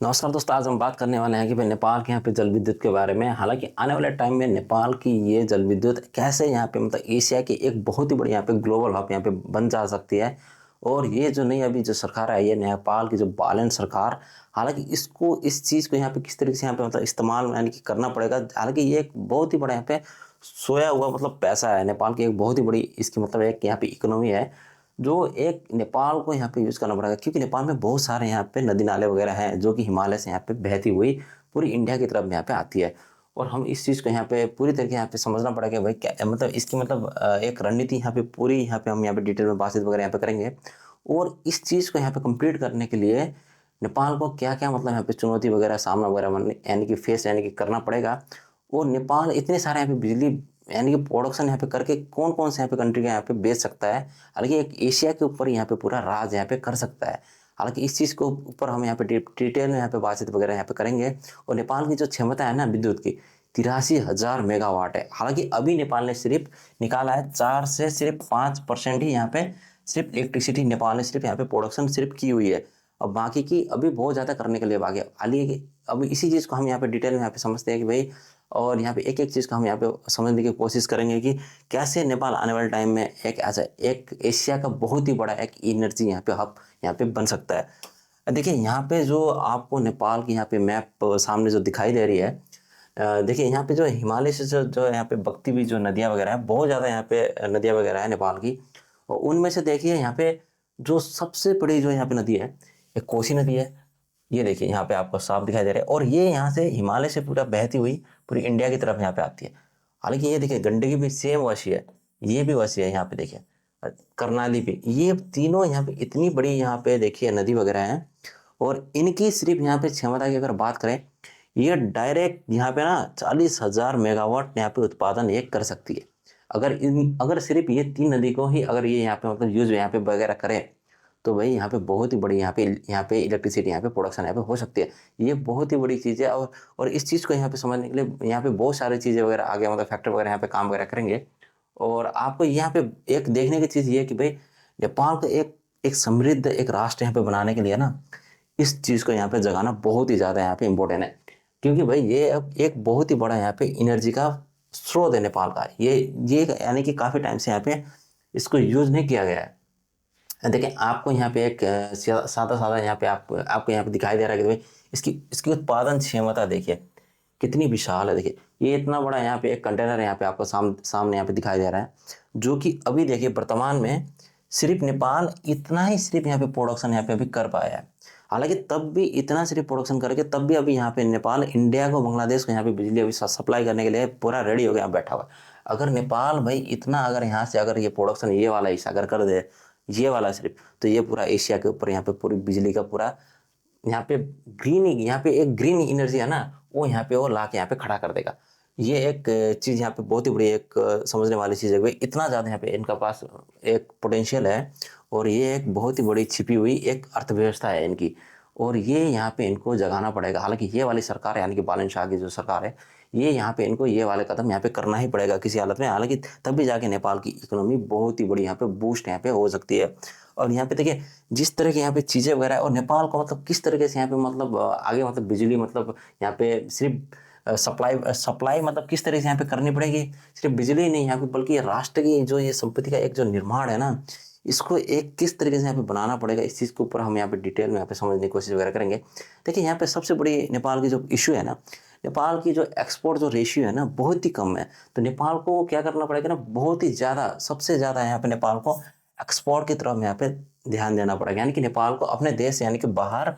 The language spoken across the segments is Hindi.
नमस्कार दोस्तों, आज हम बात करने वाले हैं कि भाई नेपाल के यहाँ पे जल विद्युत के बारे में। हालांकि आने वाले टाइम में नेपाल की ये जल विद्युत कैसे यहाँ पे मतलब एशिया की एक बहुत ही बड़ी यहाँ पे ग्लोबल हब यहाँ पे बन जा सकती है। और ये जो नई अभी जो सरकार आई है नेपाल की, जो बालन सरकार, हालांकि इसको इस चीज़ को यहाँ पे किस तरीके से यहाँ पे मतलब इस्तेमाल यानी कि करना पड़ेगा। हालांकि ये एक बहुत ही बड़ा यहाँ पे सोया हुआ मतलब पैसा है नेपाल की, एक बहुत ही बड़ी इसकी मतलब एक यहाँ पे इकोनॉमी है जो एक नेपाल को यहाँ पे यूज़ करना पड़ेगा। क्योंकि नेपाल में बहुत सारे यहाँ पे नदी नाले वगैरह हैं जो कि हिमालय से यहाँ पे बहती हुई पूरी इंडिया की तरफ यहाँ पे आती है। और हम इस चीज़ को यहाँ पे पूरी तरीके यहाँ पे समझना पड़ेगा भाई क्या मतलब इसकी मतलब एक रणनीति यहाँ पे पूरी यहाँ पे हम यहाँ पे डिटेल में बातचीत वगैरह यहाँ पे करेंगे। और इस चीज़ को यहाँ पे कंप्लीट करने के लिए नेपाल को क्या क्या मतलब यहाँ पे चुनौती वगैरह सामना वगैरह यानी कि फेस यानी कि करना पड़ेगा। और नेपाल इतने सारे यहाँ पे बिजली यानी कि प्रोडक्शन यहाँ पे करके कौन कौन से यहाँ पे कंट्री का यहाँ पे बेच सकता है। हालांकि एक एशिया के ऊपर यहाँ पे पूरा राज यहाँ पे कर सकता है। हालांकि इस चीज़ को ऊपर हम यहाँ पे डिटेल में यहाँ पे बातचीत वगैरह यहाँ पे करेंगे। और नेपाल की जो क्षमता है ना विद्युत की, 83,000 मेगावाट है। हालांकि अभी नेपाल ने सिर्फ निकाला है 4 से सिर्फ 5% ही यहाँ पे सिर्फ इलेक्ट्रिसिटी नेपाल ने सिर्फ यहाँ पे प्रोडक्शन सिर्फ की हुई है। और बाकी की अभी बहुत ज़्यादा करने के लिए बाकी है। हालांकि अब इसी चीज़ को हम यहाँ पे डिटेल में यहाँ पे समझते हैं कि भाई, और यहाँ पे एक एक चीज़ को हम यहाँ पे समझने की कोशिश करेंगे कि कैसे नेपाल आने वाले टाइम में एक ऐसा एक एशिया का बहुत ही बड़ा एक एनर्जी यहाँ पे हब यहाँ पे बन सकता है। देखिए यहाँ पे जो आपको नेपाल की यहाँ पे मैप सामने जो दिखाई दे रही है, देखिए यहाँ पे जो हिमालय से जो यहाँ पे बगती हुई जो नदियाँ वगैरह है, बहुत ज़्यादा यहाँ पे नदियाँ वगैरह है नेपाल की। और उनमें से देखिए यहाँ पे जो सबसे बड़ी जो यहाँ पे नदी है, एक कोसी नदी है। ये देखिए यहाँ पे आपको साफ दिखाई दे रहा है। और ये यहाँ से हिमालय से पूरा बहती हुई पूरी इंडिया की तरफ यहाँ पे आती है। हालांकि ये देखिए गंडकी भी सेम वैसी है, ये भी वैसी है। यहाँ पे देखिए करनाली भी, ये तीनों यहाँ पे इतनी बड़ी यहाँ पे देखिए नदी वगैरह है। और इनकी सिर्फ यहाँ पे क्षमता की अगर बात करें, ये डायरेक्ट यहाँ पे ना 40,000 मेगावाट यहाँ पे उत्पादन एक कर सकती है। अगर सिर्फ ये तीन नदी को ही अगर ये यहाँ पे मतलब यूज यहाँ पे वगैरह करें, तो भाई यहाँ पे बहुत ही बड़ी यहाँ पे इलेक्ट्रिसिटी यहाँ पे प्रोडक्शन यहाँ पे हो सकती है। ये बहुत ही बड़ी चीज़ है। और इस चीज़ को यहाँ पे समझने के लिए यहाँ पे बहुत सारी चीज़ें वगैरह आगे मतलब फैक्टर वगैरह यहाँ पे काम वगैरह करेंगे। और आपको यहाँ पे एक देखने की चीज़ ये है कि भाई नेपाल को एक एक समृद्ध एक राष्ट्र यहाँ पे बनाने के लिए ना, इस चीज़ को यहाँ पे जगाना बहुत ही ज़्यादा यहाँ पे इम्पोर्टेंट है। क्योंकि भाई ये अब एक बहुत ही बड़ा यहाँ पे एनर्जी का स्रोत है नेपाल का। ये यानी कि काफ़ी टाइम से यहाँ पे इसको यूज नहीं किया गया है। देखिए आपको यहाँ पे एक सादा सादा यहाँ पे आपको यहाँ पे दिखाई दे रहा है कि भाई इसकी इसकी उत्पादन क्षमता देखिए कितनी विशाल है। देखिए ये इतना बड़ा यहाँ पे एक कंटेनर यहाँ पे आपको सामने यहाँ पे दिखाई दे रहा है, जो कि अभी देखिए वर्तमान में सिर्फ नेपाल इतना ही सिर्फ यहाँ पे प्रोडक्शन यहाँ पे अभी कर पाया है। हालांकि तब भी इतना सिर्फ प्रोडक्शन करके तब भी अभी यहाँ पे नेपाल इंडिया को बांग्लादेश को यहाँ पे बिजली अभी सप्लाई करने के लिए पूरा रेडी हो गया बैठा हुआ। अगर नेपाल भाई इतना अगर यहाँ से अगर ये प्रोडक्शन ये वाला हिस्सा अगर कर दे, ये वाला सिर्फ, तो ये पूरा एशिया के ऊपर यहाँ पे पूरी बिजली का पूरा यहाँ पे यहाँ पे एक ग्रीन एनर्जी है ना, वो यहाँ पे वो ला के यहाँ पे खड़ा कर देगा। ये एक चीज़ यहाँ पे बहुत ही बड़ी एक समझने वाली चीज़ है भाई, इतना ज़्यादा यहाँ पे इनका पास एक पोटेंशियल है। और ये एक बहुत ही बड़ी छिपी हुई एक अर्थव्यवस्था है इनकी। और ये यहाँ पे इनको जगाना पड़ेगा। हालांकि ये वाली सरकार यानी कि बालन शाह की जो सरकार है, ये यहाँ पे इनको ये वाले कदम यहाँ पे करना ही पड़ेगा किसी हालत में। हालांकि तब भी जाके नेपाल की इकोनॉमी बहुत ही बड़ी यहाँ पे बूस्ट यहाँ पे हो सकती है। और यहाँ पे देखिए जिस तरह की यहाँ पे चीज़ें वगैरह है, और नेपाल को मतलब किस तरीके से यहाँ पे मतलब आगे मतलब बिजली मतलब यहाँ पे सिर्फ सप्लाई सप्लाई मतलब किस तरह से यहाँ पे करनी पड़ेगी। सिर्फ बिजली ही नहीं यहाँ पे बल्कि राष्ट्र की जो ये संपत्ति का एक जो निर्माण है ना, इसको एक किस तरीके से यहाँ पे बनाना पड़ेगा, इस चीज़ के ऊपर हम यहाँ पे डिटेल में यहाँ पे समझने की कोशिश वगैरह करेंगे। देखिए यहाँ पे सबसे बड़ी नेपाल की जो इशू है ना, नेपाल की जो एक्सपोर्ट जो रेशियो है ना बहुत ही कम है। तो नेपाल को क्या करना पड़ेगा ना, बहुत ही ज़्यादा सबसे ज़्यादा यहाँ पे नेपाल को एक्सपोर्ट की तरफ यहाँ पे ध्यान देना पड़ेगा। यानी कि नेपाल को अपने देश यानी कि बाहर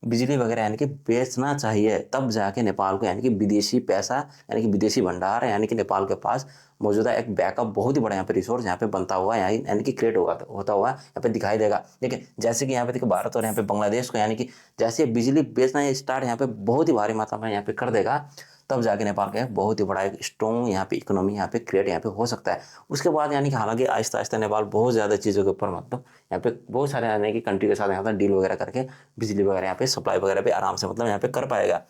बिजली वगैरह यानी कि बेचना चाहिए, तब जाके नेपाल को यानी कि विदेशी पैसा यानी कि विदेशी भंडार यानी कि नेपाल के पास मौजूदा एक बैकअप बहुत ही बड़ा यहाँ पे रिसोर्स यहाँ पे बनता हुआ यानी कि क्रिएट होता हुआ यहाँ पे दिखाई देगा। देखिए जैसे कि यहाँ पे देखिए भारत और यहाँ पे बांग्लादेश को यानी कि जैसे बिजली बेचना स्टार्ट यहाँ पे बहुत ही भारी मात्रा में यहाँ पे कर देगा, तब जाके नेपाल का बहुत ही बड़ा एक स्ट्रॉन्ग यहाँ पे इकोनॉमी यहाँ पे क्रिएट यहाँ पे हो सकता है। उसके बाद यानी कि हालांकि आहिस्ता आहिस्ता नेपाल बहुत ज़्यादा चीज़ों के ऊपर मतलब यहाँ पे बहुत सारे यानी कि कंट्री के साथ यहाँ पर डील वगैरह करके बिजली वगैरह यहाँ पे सप्लाई वगैरह भी आराम से मतलब यहाँ पे कर पाएगा।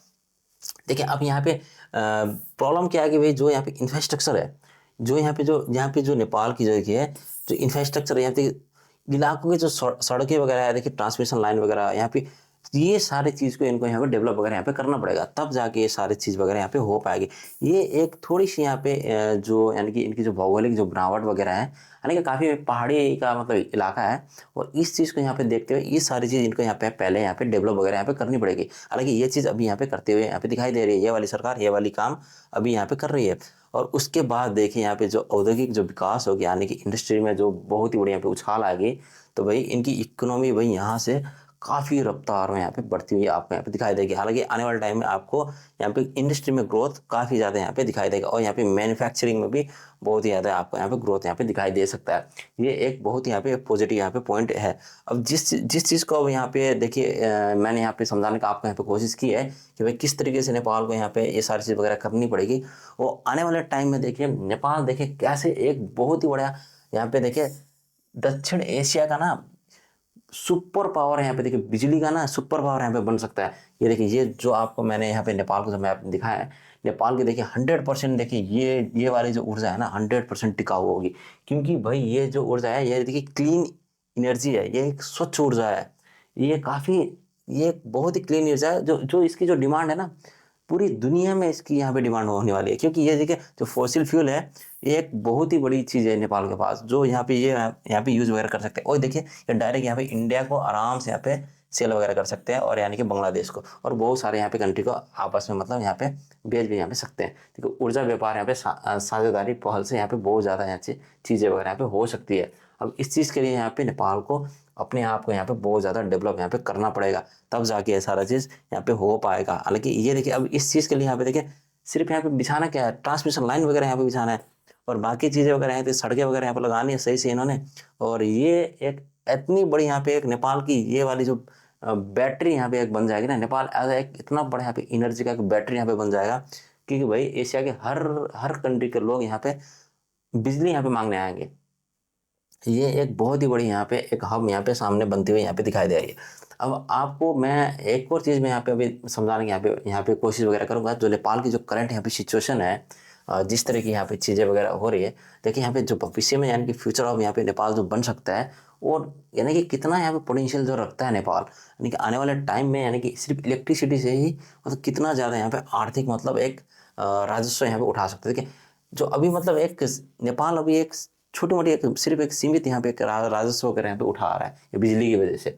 देखिए अब यहाँ पे प्रॉब्लम क्या है कि भाई जो यहाँ पे इंफ्रास्ट्रक्चर है, जो यहाँ पे जो नेपाल की जगह है, जो इंफ्रास्ट्रक्चर है यहाँ पे इलाकों की जो सड़कें वगैरह है, देखिए ट्रांसमिशन लाइन वगैरह यहाँ पे ये सारी चीज़ को इनको यहाँ पे डेवलप वगैरह यहाँ पे करना पड़ेगा, तब जाके ये सारी चीज़ वगैरह यहाँ पे हो पाएगी। ये एक थोड़ी-सी यहाँ पे जो यानी कि इनकी जो भौगोलिक जो बनावट वगैरह है, यानी कि काफ़ी पहाड़ी का मतलब इलाका है, और इस चीज़ को यहाँ पे देखते हुए ये सारी चीज़ इनको यहाँ पे पहले यहाँ पे डेवलप वगैरह यहाँ पे करनी पड़ेगी। हालाँकि ये चीज़ अभी यहाँ पे करते हुए यहाँ पे दिखाई दे रही है, ये वाली सरकार ये वाली काम अभी यहाँ पे कर रही है। और उसके बाद देखिए यहाँ पे जो औद्योगिक जो विकास हो गया, यानी कि इंडस्ट्री में जो बहुत ही बड़ी यहाँ पे उछाल आ गई, तो भाई इनकी इकोनॉमी भाई यहाँ से काफ़ी रफ्तार में यहाँ पे बढ़ती हुई आपको यहाँ पे दिखाई देगी। हालाँकि आने वाले टाइम में आपको यहाँ पे इंडस्ट्री में ग्रोथ काफ़ी ज़्यादा यहाँ पे दिखाई देगा, और यहाँ पे मैन्युफैक्चरिंग में भी बहुत ही ज़्यादा आपको यहाँ पे ग्रोथ यहाँ पे दिखाई दे सकता है। ये एक बहुत ही यहाँ पे पॉजिटिव यहाँ पे पॉइंट है। अब जिस चीज़ को अब यहाँ पे देखिए मैंने यहाँ पे समझाने का आपको यहाँ पे कोशिश की है कि भाई किस तरीके से नेपाल को यहाँ पे ये सारी चीज़ वगैरह करनी पड़ेगी। वो आने वाले टाइम में देखिए नेपाल देखिए कैसे एक बहुत ही बड़ा यहाँ पे देखिए दक्षिण एशिया का ना सुपर पावर है। यहाँ पे देखिए बिजली का ना सुपर पावर यहाँ पे बन सकता है। ये देखिए ये जो आपको मैंने यहाँ पे नेपाल को जो मैप दिखाया है, नेपाल की देखिए 100% देखिए ये वाली जो ऊर्जा है ना 100% टिकाऊ होगी, क्योंकि भाई ये जो ऊर्जा है ये देखिए क्लीन एनर्जी है, ये एक स्वच्छ ऊर्जा है, ये काफ़ी ये एक बहुत ही क्लीन ऊर्जा है। जो जो इसकी जो डिमांड है ना पूरी दुनिया में इसकी यहाँ पे डिमांड होने वाली है, क्योंकि ये देखिए जो फॉसिल फ्यूल है ये एक बहुत ही बड़ी चीज़ है नेपाल के पास, जो यहाँ पे ये यहाँ पे यूज़ वगैरह कर सकते हैं। और देखिए ये डायरेक्ट यहाँ पे इंडिया को आराम से यहाँ पे सेल वगैरह कर सकते हैं, और यानी कि बांग्लादेश को और बहुत सारे यहाँ पे कंट्री को आपस में मतलब यहाँ पे बेच भी यहाँ पे सकते हैं। देखिए ऊर्जा व्यापार यहाँ पे साझेदारी पहल से यहाँ पे बहुत ज़्यादा यहाँ से चीज़ें वगैरह यहाँ पे हो सकती है। अब इस चीज़ के लिए यहाँ पे नेपाल को अपने आप को यहाँ पे बहुत ज़्यादा डेवलप यहाँ पे करना पड़ेगा, तब जाके ये सारा चीज़ यहाँ पे हो पाएगा। हालांकि ये देखिए अब इस चीज़ के लिए यहाँ पे देखिए सिर्फ यहाँ पे बिछाना क्या है, ट्रांसमिशन लाइन वगैरह यहाँ पे बिछाना है, और बाकी चीज़ें वगैरह हैं तो सड़कें वगैरह यहाँ पे लगानी है सही से इन्होंने। और ये एक इतनी बड़ी यहाँ पे एक नेपाल की ये वाली जो बैटरी यहाँ पे एक बन जाएगी ना, नेपाल एज एक इतना बड़ा यहाँ पे एनर्जी का एक बैटरी यहाँ पे बन जाएगा, क्योंकि भाई एशिया के हर हर कंट्री के लोग यहाँ पे बिजली यहाँ पे मांगने आएंगे। ये एक बहुत ही बड़ी यहाँ पे एक हब यहाँ पे सामने बनती हुई यहाँ पे दिखाई दे रही है। अब आपको मैं एक और चीज़ में यहाँ पे अभी समझाने की यहाँ पे कोशिश वगैरह करूँगा, जो नेपाल की जो करंट यहाँ पे सिचुएशन है, जिस तरह की यहाँ पे चीज़ें वगैरह हो रही है, देखिए यहाँ पे जो भविष्य में यानी कि फ्यूचर ऑफ यहाँ पे नेपाल जो बन सकता है, और यानी कि कितना यहाँ पे पोटेंशियल जो रखता है नेपाल, यानी कि आने वाले टाइम में यानी कि सिर्फ इलेक्ट्रिसिटी से ही मतलब कितना ज़्यादा यहाँ पे आर्थिक मतलब एक राजस्व यहाँ पे उठा सकते हैं। देखिए जो अभी मतलब एक नेपाल अभी एक छोटी मोटी एक सिर्फ एक सीमित यहाँ पे एक राजस्व वगैरह यहाँ पे उठा रहा है ये बिजली की वजह से।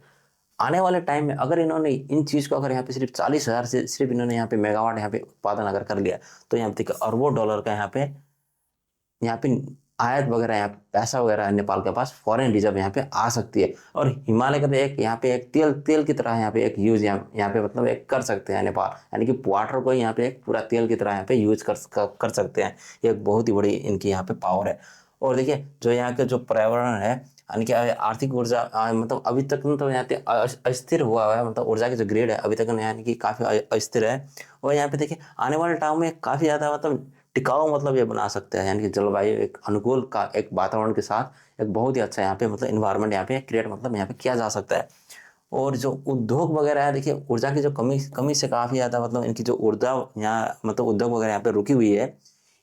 आने वाले टाइम में अगर इन्होंने इन चीज़ को अगर यहाँ पे सिर्फ 40,000 से सिर्फ इन्होंने यहाँ पे मेगावाट यहाँ पे उत्पादन अगर कर लिया, तो यहाँ पे देखिए अरबों डॉलर का यहाँ पे आयत वगैरह यहाँ पैसा वगैरह नेपाल के पास फॉरेन रिजर्व यहाँ पे आ सकती है। और हिमालय का तो एक यहाँ पे एक तेल की तरह यहाँ पे एक यूज यहाँ पे मतलब एक कर सकते हैं नेपाल, यानी कि वाटर को यहाँ पे एक पूरा तेल की तरह यहाँ पे यूज कर सकते हैं। ये एक बहुत ही बड़ी इनकी यहाँ पे पावर है। और देखिए जो यहाँ के जो पर्यावरण है, यानी कि आर्थिक ऊर्जा मतलब अभी तक तो यहाँ पे अस्थिर हुआ है, मतलब ऊर्जा की जो ग्रेड है अभी तक यानी कि काफ़ी अस्थिर है। और यहाँ पे देखिए आने वाले टाइम में काफ़ी ज़्यादा मतलब टिकाऊ मतलब ये बना सकते हैं, यानी कि जलवायु एक अनुकूल का एक वातावरण के साथ एक बहुत ही अच्छा यहाँ पे मतलब इन्वायरमेंट यहाँ पे क्रिएट मतलब यहाँ पे किया जा सकता है। और जो उद्योग वगैरह है, देखिए ऊर्जा की जो कमी से काफ़ी ज़्यादा मतलब इनकी जो ऊर्जा यहाँ मतलब उद्योग वगैरह यहाँ पे रुकी हुई है,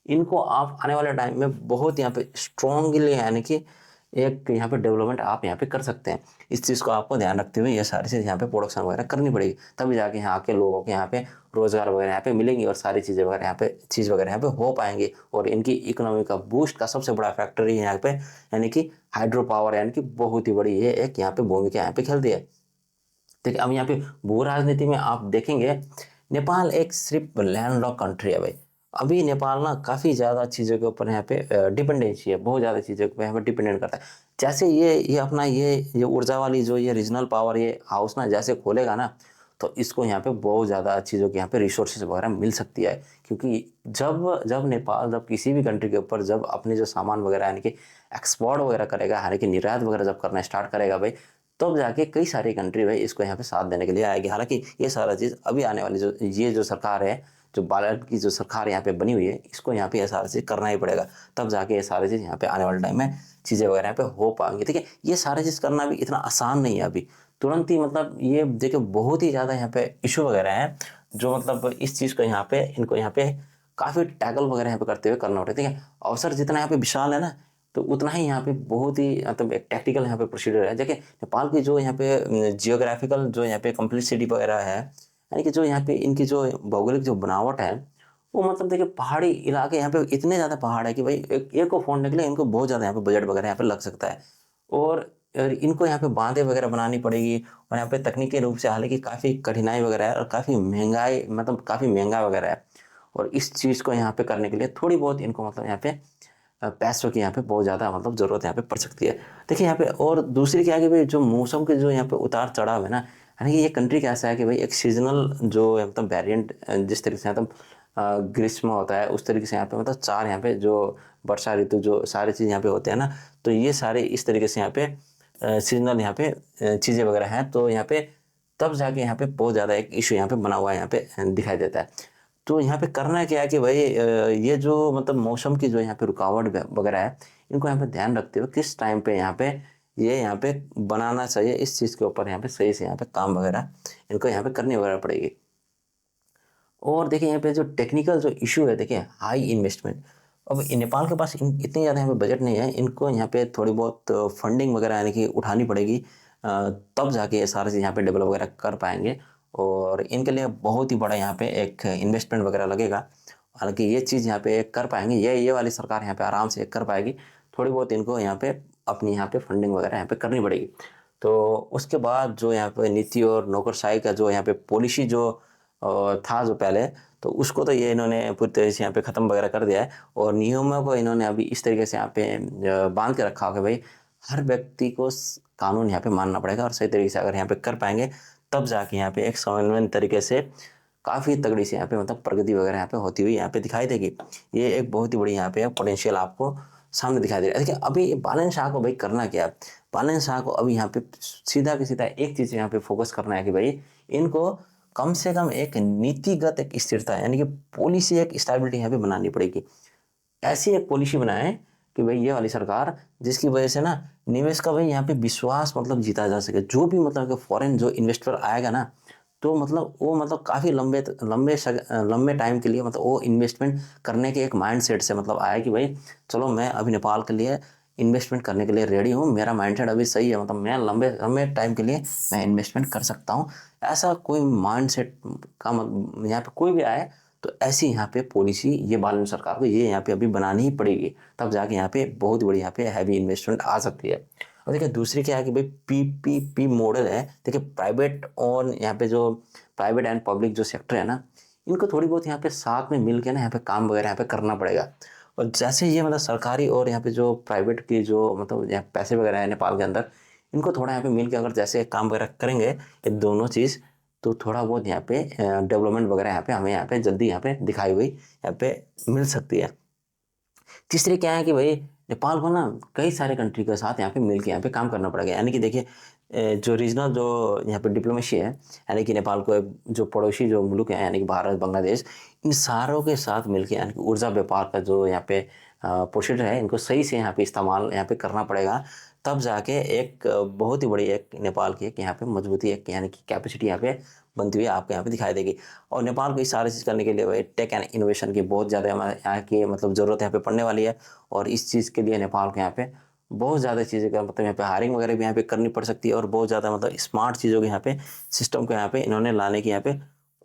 इनको आप आने वाले टाइम में बहुत यहाँ पे स्ट्रॉन्गली यानी कि एक यहाँ पे डेवलपमेंट आप यहाँ पे कर सकते हैं। इस चीज़ को आपको ध्यान रखते हुए ये सारी चीज़ यहाँ पे प्रोडक्शन वगैरह करनी पड़ेगी, तभी जाके यहाँ के लोगों के यहाँ पे रोजगार वगैरह यहाँ पे मिलेंगी, और सारी चीज़ें वगैरह यहाँ पे चीज़ वगैरह यहाँ पे हो पाएंगी। और इनकी इकोनॉमी का बूस्ट का सबसे बड़ा फैक्टर ही यहाँ पे यानी कि हाइड्रो पावर, यानी कि बहुत ही बड़ी ये एक यहाँ पे भूमिका यहाँ पे खेलती है। देखिए अब यहाँ पे भू राजनीति में आप देखेंगे नेपाल एक सिर्फ लैंड लॉक कंट्री है भाई। अभी नेपाल ना काफ़ी ज़्यादा चीज़ों के ऊपर यहाँ पे डिपेंडेंसी है, बहुत ज़्यादा चीज़ों पे यहाँ पे डिपेंडेंट करता है। जैसे ये अपना ये ऊर्जा वाली जो ये रीजनल पावर ये हाउस ना जैसे खोलेगा ना, तो इसको यहाँ पे बहुत ज़्यादा चीज़ों की यहाँ पे रिसोर्सेज वगैरह मिल सकती है। क्योंकि जब जब नेपाल जब किसी भी कंट्री के ऊपर जब अपने जो सामान वगैरह यानी कि एक्सपोर्ट वगैरह करेगा, यानी कि निर्यात वगैरह जब करना स्टार्ट करेगा भाई, तब जाके कई सारी कंट्री भाई इसको यहाँ पे साथ देने के लिए आएगी। हालांकि ये सारा चीज़ अभी आने वाली जो सरकार है, जो भारत की जो सरकार यहाँ पे बनी हुई है, इसको यहाँ पे ये सारा चीज़ करना ही पड़ेगा, तब जाके ये सारी चीज़ यहाँ पे आने वाले टाइम में चीज़ें वगैरह यहाँ पे हो पाएंगी। ठीक है, ये सारी चीज़ करना भी इतना आसान नहीं है अभी तुरंत ही, मतलब ये देखिए बहुत ही ज़्यादा यहाँ पे इशू वगैरह है, जो मतलब इस चीज़ को यहाँ पे इनको यहाँ पे काफ़ी टैकल वगैरह यहाँ पे करते हुए करना होता है। ठीक है, अवसर जितना यहाँ पे विशाल है ना, तो उतना ही यहाँ पे बहुत ही मतलब एक टैक्टिकल यहाँ पे प्रोसीजर है। देखिए नेपाल की जो यहाँ पे जियोग्राफिकल जो यहाँ पे कम्प्लेक्सिटी वगैरह है, यानी कि जो यहाँ पे इनकी जो भौगोलिक जो बनावट है, वो मतलब देखिए पहाड़ी इलाके यहाँ पे इतने ज़्यादा पहाड़ है कि भाई एक को फोड़ने के लिए इनको बहुत ज़्यादा यहाँ पे बजट वगैरह यहाँ पे लग सकता है। और इनको यहाँ पे बांधें वगैरह बनानी पड़ेगी, और यहाँ पे तकनीकी रूप से हालांकि काफ़ी कठिनाई वगैरह है और काफ़ी महंगाई मतलब काफ़ी महंगा वगैरह है। और इस चीज़ को यहाँ पे करने के लिए थोड़ी बहुत इनको मतलब यहाँ पे पैसों की यहाँ पे बहुत ज़्यादा मतलब ज़रूरत यहाँ पे पड़ सकती है। देखिए यहाँ पे और दूसरी क्या है कि भाई जो मौसम के जो यहाँ पे उतार चढ़ाव है ना, यानी कि ये कंट्री कैसा है कि भाई एक सीजनल जो है मतलब वेरिएंट जिस तरीके से मतलब ग्रीष्म होता है उस तरीके से यहाँ पे मतलब चार यहाँ पे जो वर्षा ऋतु जो सारी चीज़ यहाँ पे होते हैं ना, तो ये सारे इस तरीके से यहाँ पे सीजनल यहाँ पे चीज़ें वगैरह हैं। तो यहाँ पे तब जाके यहाँ पे बहुत ज़्यादा एक इशू यहाँ पे बना हुआ है यहाँ पे दिखाई देता है। तो यहाँ पे करना क्या है कि भाई ये जो मतलब मौसम की जो यहाँ पे रुकावट वगैरह है, इनको यहाँ पे ध्यान रखते हुए किस टाइम पे यहाँ पे ये यहाँ पे बनाना चाहिए, इस चीज़ के ऊपर यहाँ पे सही से यहाँ पे काम वगैरह इनको यहाँ पे करनी वगैरह पड़ेगी। और देखिए यहाँ पे जो टेक्निकल जो इशू है, देखिए हाई इन्वेस्टमेंट। अब नेपाल के पास इतनी ज़्यादा यहाँ पे बजट नहीं है, इनको यहाँ पे थोड़ी बहुत फंडिंग वगैरह यानी कि उठानी पड़ेगी, तब जाके ये सारी चीज़ यहाँ पे डेवलप वगैरह कर पाएंगे। और इनके लिए बहुत ही बड़ा यहाँ पे एक इन्वेस्टमेंट वगैरह लगेगा। हालांकि ये चीज़ यहाँ पे कर पाएंगे, ये वाली सरकार यहाँ पे आराम से कर पाएगी। थोड़ी बहुत इनको यहाँ पे अपनी यहाँ पे फंडिंग वगैरह यहाँ पे करनी पड़ेगी। तो उसके बाद जो यहाँ पे नीति और नौकरशाही का जो यहाँ पे पॉलिसी जो था जो पहले, तो उसको तो ये इन्होंने पूरी तरह से यहाँ पे ख़त्म वगैरह कर दिया है। और नियमों को इन्होंने अभी इस तरीके से यहाँ पे बांध के रखा हो कि भाई हर व्यक्ति को कानून यहाँ पे मानना पड़ेगा, और सही तरीके से अगर यहाँ पे कर पाएंगे तब जाके यहाँ पे एक समन्वय तरीके से काफ़ी तगड़ी से यहाँ पे मतलब प्रगति वगैरह यहाँ पे होती हुई यहाँ पे दिखाई देगी। ये एक बहुत ही बड़ी यहाँ पे पोटेंशियल आपको सामने दिखाई दे रहा है। देखिए अभी बालन शाह को भाई करना क्या है, बालन शाह को अभी यहाँ पे सीधा की सीधा एक चीज़ यहाँ पे फोकस करना है कि भाई इनको कम से कम एक नीतिगत एक स्थिरता यानी कि पॉलिसी एक स्टेबिलिटी यहाँ पे बनानी पड़ेगी। ऐसी एक पॉलिसी बनाए कि भाई ये वाली सरकार जिसकी वजह से ना निवेश का भाई यहाँ पे विश्वास मतलब जीता जा सके। जो भी मतलब कि फॉरेन जो इन्वेस्टर आएगा ना, तो मतलब वो मतलब काफ़ी लंबे टाइम के लिए मतलब वो इन्वेस्टमेंट करने के एक माइंड सेट से मतलब आया कि भाई चलो मैं अभी नेपाल के लिए इन्वेस्टमेंट करने के लिए रेडी हूँ, मेरा माइंड सेट अभी सही है, मतलब मैं लंबे लंबे टाइम के लिए मैं इन्वेस्टमेंट कर सकता हूँ। ऐसा कोई माइंड सेट का यहाँ पे कोई भी आए तो ऐसी यहाँ पे पॉलिसी ये बालन सरकार को ये यहाँ पे अभी बनानी ही पड़ेगी, तब जाके यहाँ पे बहुत बड़ी यहाँ पे हैवी इन्वेस्टमेंट आ सकती है। और देखिए दूसरी क्या है कि भाई पीपीपी मॉडल है। देखिए प्राइवेट और यहाँ पे जो प्राइवेट एंड पब्लिक जो सेक्टर है ना, इनको थोड़ी बहुत यहाँ पे साथ में मिल के ना यहाँ पे काम वगैरह यहाँ पे करना पड़ेगा। और जैसे ये मतलब सरकारी और यहाँ पे जो प्राइवेट की जो मतलब यहाँ पैसे वगैरह है नेपाल के अंदर, इनको थोड़ा यहाँ पे मिल के अगर जैसे काम वगैरह करेंगे ये दोनों चीज़, तो थोड़ा बहुत यहाँ पे डेवलपमेंट वगैरह यहाँ पे हमें यहाँ पे जल्दी यहाँ पे दिखाई हुई यहाँ पे मिल सकती है। तीसरी क्या है कि भाई नेपाल को ना कई सारे कंट्री के साथ यहाँ पे मिलकर यहाँ पे काम करना पड़ेगा। यानी कि देखिए जो रीजनल जो यहाँ पे डिप्लोमेसी है, यानी कि नेपाल को जो पड़ोसी जो मुल्क है यानी कि भारत बांग्लादेश, इन सारों के साथ मिलकर यानी कि ऊर्जा व्यापार का जो यहाँ पे प्रोसीजर है इनको सही से यहाँ पे इस्तेमाल यहाँ पे करना पड़ेगा। तब जाके एक बहुत ही बड़ी एक नेपाल की एक यहाँ पे मजबूती एक यानी कि कैपेसिटी यहाँ पे बनती हुई आपको यहाँ पे दिखाई देगी। और नेपाल को ये सारी चीज़ करने के लिए भाई टेक एंड इनोवेशन की बहुत ज़्यादा हमारे यहाँ की मतलब ज़रूरत यहाँ पे पड़ने वाली है। और इस चीज़ के लिए नेपाल को यहाँ पे बहुत ज़्यादा चीज़ें का मतलब यहाँ पे हायरिंग वगैरह भी यहाँ पे करनी पड़ सकती है। और बहुत ज़्यादा मतलब स्मार्ट चीज़ों के यहाँ पे सिस्टम को यहाँ पे इन्होंने लाने की यहाँ पे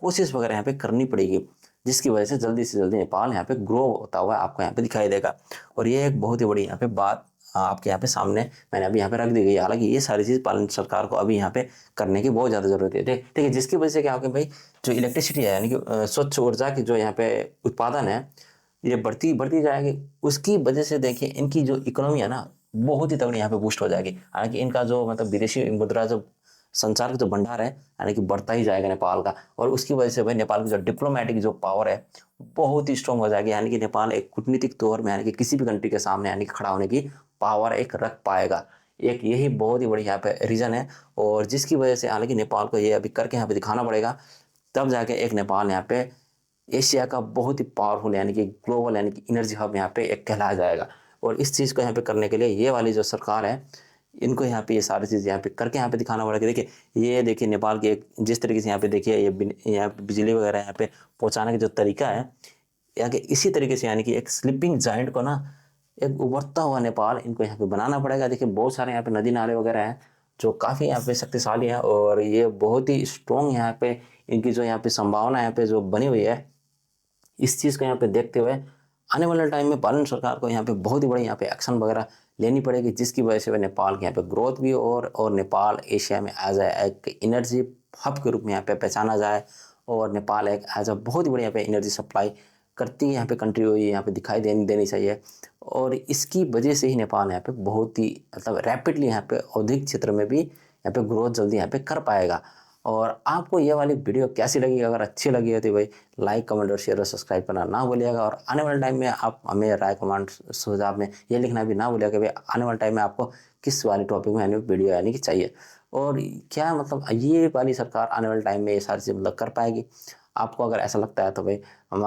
कोशिश वगैरह यहाँ पे करनी पड़ेगी, जिसकी वजह से जल्दी नेपाल यहाँ पे ग्रो होता हुआ आपको यहाँ पे दिखाई देगा। और ये एक बहुत ही बड़ी यहाँ पे बात आपके यहाँ पे सामने मैंने अभी यहाँ पे रख दी गई है। हालांकि ये सारी चीज़ पालन सरकार को अभी यहाँ पे करने की बहुत ज़्यादा जरूरत है। देखिए जिसकी वजह से क्या होगा भाई जो इलेक्ट्रिसिटी है यानी कि स्वच्छ ऊर्जा की जो यहाँ पे उत्पादन है ये बढ़ती बढ़ती जाएगी। उसकी वजह से देखिए इनकी जो इकोनॉमी है ना बहुत ही तगड़ी यहाँ पे बूस्ट हो जाएगी। हालांकि इनका जो मतलब विदेशी मुद्रा जो संचार का जो भंडार है यानी कि बढ़ता ही जाएगा नेपाल का। और उसकी वजह से भाई नेपाल की जो डिप्लोमेटिक जो पावर है बहुत ही स्ट्रॉन्ग हो जाएगी। यानी कि नेपाल एक कूटनीतिक तौर में यानी कि किसी भी कंट्री के सामने यानी कि खड़ा होने की पावर एक रख पाएगा। एक यही बहुत ही बड़ी यहाँ पे रीज़न है। और जिसकी वजह से हालांकि नेपाल को ये अभी करके यहाँ पे दिखाना पड़ेगा, तब जाके एक नेपाल यहाँ पे एशिया का बहुत ही पावरफुल यानी कि ग्लोबल यानी कि एनर्जी हब यहाँ पे एक कहलाया जाएगा। और इस चीज़ को यहाँ पे करने के लिए ये वाली जो सरकार है इनको यहाँ पे ये सारी चीज़ यहाँ पे करके यहाँ पे दिखाना पड़ेगा। देखिए ये देखिए नेपाल के एक जिस तरीके से यहाँ पे देखिए ये यहाँ पे बिजली वगैरह यहाँ पे पहुँचाने का जो तरीका है, यहाँ के इसी तरीके से यानी कि एक स्लीपिंग जाइंट को ना एक उभरता हुआ नेपाल इनको यहाँ पे बनाना पड़ेगा। देखिए बहुत सारे यहाँ पे नदी नाले वगैरह हैं जो काफ़ी यहाँ पे शक्तिशाली हैं और ये बहुत ही स्ट्रॉन्ग यहाँ पे इनकी जो यहाँ पे संभावना यहाँ पे जो बनी हुई है, इस चीज़ को यहाँ पे देखते हुए आने वाले टाइम में पालन सरकार को यहाँ पे बहुत ही बड़ी यहाँ पे एक्शन वगैरह लेनी पड़ेगी, जिसकी वजह से वह नेपाल के यहाँ पे ग्रोथ भी और नेपाल एशिया में एज एक एनर्जी हब के रूप में यहाँ पे पहचाना जाए और नेपाल एक एज अ बहुत ही बड़ी यहाँ पे एनर्जी सप्लाई करती है यहाँ पे कंट्री हुई यहाँ पे दिखाई देनी चाहिए। और इसकी वजह से ही नेपाल यहाँ पे बहुत ही मतलब रैपिडली यहाँ पे औद्योगिक क्षेत्र में भी यहाँ पे ग्रोथ जल्दी यहाँ पे कर पाएगा। और आपको ये वाली वीडियो कैसी लगी? अगर अच्छी लगी है तो भाई लाइक कमेंट और शेयर और सब्सक्राइब करना ना भूलिएगा। और आने वाले टाइम में आप हमें राय कमेंट सुझाव में ये लिखना भी ना भूलिएगा कि भाई आने वाले टाइम में आपको किस वाले टॉपिक में वीडियो आने की चाहिए और क्या मतलब ये वाली सरकार आने वाले टाइम में ये सारी चीज़ मतलब कर पाएगी। आपको अगर ऐसा लगता है तो भाई हम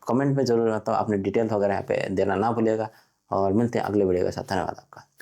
कमेंट में जरूर, तो अपने डिटेल्स वगैरह यहाँ पे देना ना भूलिएगा। और मिलते हैं अगले वीडियो के साथ। धन्यवाद आपका।